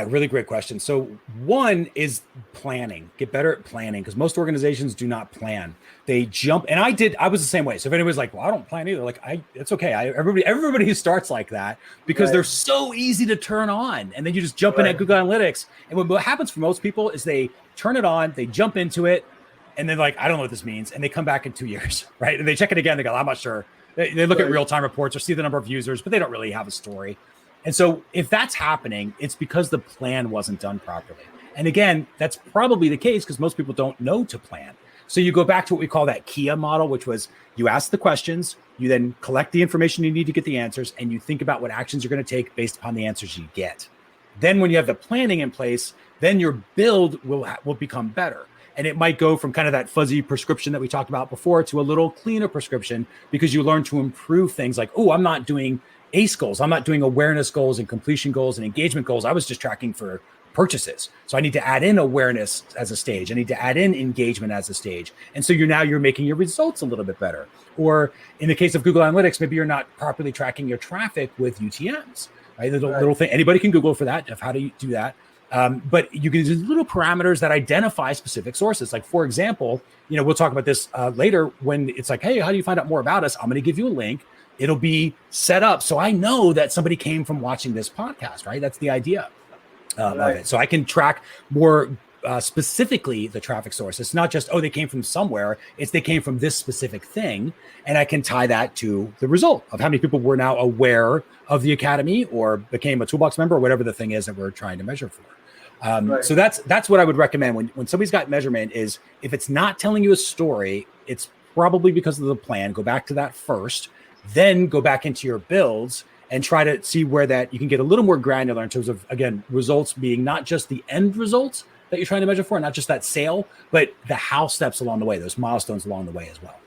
really great question. So one is planning. Get better at planning because most organizations do not plan. They jump, and I was the same way. So if anybody's like, well, I don't plan either, like it's okay. Everybody who starts like that because they're so easy to turn on. And then you just jump in at Google Analytics. And what happens for most people is they turn it on, they jump into it, and then like, I don't know what this means. And they come back in 2 years, right? And they check it again. They go, I'm not sure. They look at real-time reports or see the number of users, but they don't really have a story. And so if that's happening, it's because the plan wasn't done properly. And again, that's probably the case because most people don't know to plan. So you go back to what we call that KIA model, which was you ask the questions, you then collect the information you need to get the answers, and you think about what actions you're going to take based upon the answers you get. Then when you have the planning in place, then your build will become better. And it might go from kind of that fuzzy prescription that we talked about before to a little cleaner prescription because you learn to improve things like, oh, I'm not doing ACE goals. I'm not doing awareness goals and completion goals and engagement goals. I was just tracking for purchases. So I need to add in awareness as a stage. I need to add in engagement as a stage. And so you're making your results a little bit better. Or in the case of Google Analytics, maybe you're not properly tracking your traffic with UTMs, right? Little thing. Anybody can Google for that, of how do you do that. But you can use little parameters that identify specific sources. Like, for example, we'll talk about this later when it's like, hey, how do you find out more about us? I'm going to give you a link. It'll be set up so I know that somebody came from watching this podcast, right? That's the idea of it. So I can track more specifically the traffic source. It's not just, they came from somewhere. It's they came from this specific thing. And I can tie that to the result of how many people were now aware of the Academy or became a Toolbox member or whatever the thing is that we're trying to measure for. So that's what I would recommend when somebody's got measurement is if it's not telling you a story, it's probably because of the plan. Go back to that first. Then go back into your builds and try to see where that you can get a little more granular in terms of, again, results being not just the end results that you're trying to measure for, not just that sale, but the how steps along the way, those milestones along the way as well.